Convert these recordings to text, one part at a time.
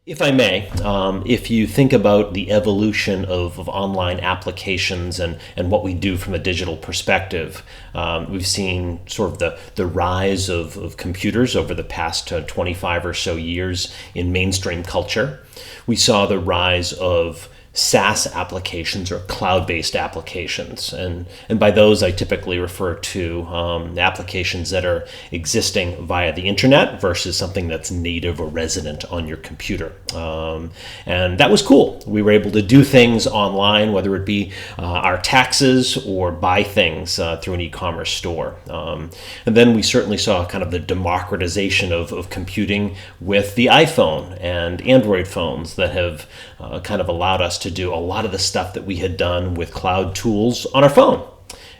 If I may, if you think about the evolution of online applications and what we do from a digital perspective, we've seen sort of the rise of computers over the past 25 or so years in mainstream culture. We saw the rise of SaaS applications or cloud-based applications. And by those, I typically refer to applications that are existing via the internet versus something that's native or resident on your computer. And that was cool. We were able to do things online, whether it be our taxes or buy things through an e-commerce store. And then we certainly saw kind of the democratization of computing with the iPhone and Android phones that have kind of allowed us to do a lot of the stuff that we had done with cloud tools on our phone.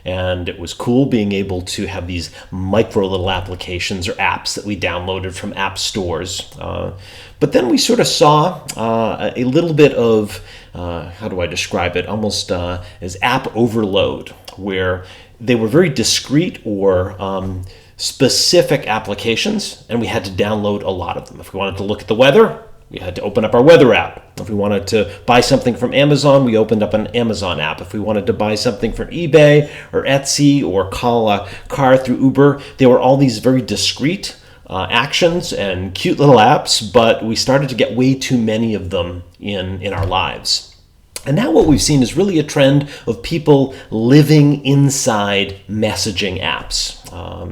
And it was cool being able to have these micro little applications or apps that we downloaded from app stores. But then we sort of saw a little bit of, how do I describe it, almost as app overload, where they were very discrete or specific applications, and we had to download a lot of them. If we wanted to look at the weather, we had to open up our weather app. If we wanted to buy something from Amazon, we opened up an Amazon app. If we wanted to buy something from eBay or Etsy or call a car through Uber, there were all these very discrete actions and cute little apps, but we started to get way too many of them in our lives. And now what we've seen is really a trend of people living inside messaging apps.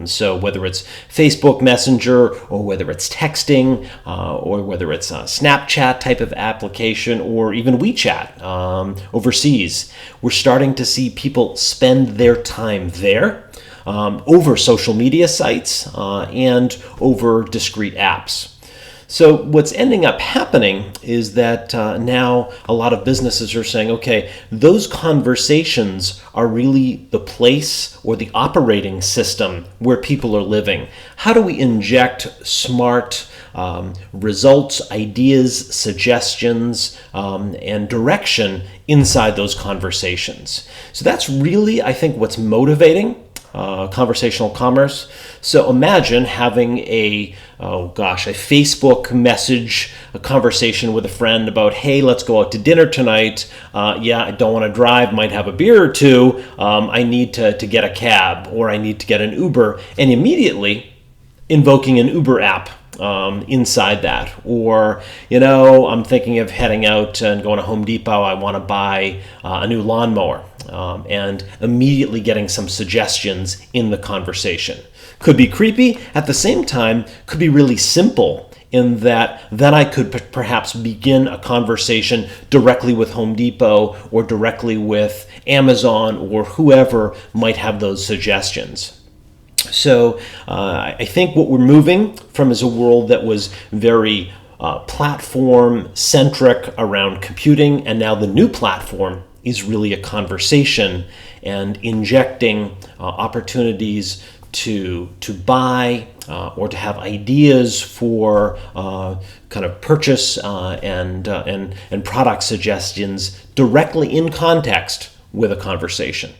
So whether it's Facebook Messenger or whether it's texting or whether it's a Snapchat type of application or even WeChat overseas, we're starting to see people spend their time there over social media sites and over discrete apps. So what's ending up happening is that now a lot of businesses are saying, okay, those conversations are really the place or the operating system where people are living. How do we inject smart results, ideas, suggestions, and direction inside those conversations? So that's really, I think, what's motivating conversational commerce. So imagine having a Facebook message, a conversation with a friend about, hey, let's go out to dinner tonight. I don't want to drive, might have a beer or two. I need to get a cab or I need to get an Uber, and immediately invoking an Uber app inside that. Or, I'm thinking of heading out and going to Home Depot. I want to buy a new lawnmower. And immediately getting some suggestions in the conversation. Could be creepy, at the same time, could be really simple in that then I could perhaps begin a conversation directly with Home Depot or directly with Amazon or whoever might have those suggestions. So I think what we're moving from is a world that was very platform-centric around computing, and now the new platform is really a conversation and injecting opportunities to buy or to have ideas for kind of purchase and product suggestions directly in context with a conversation.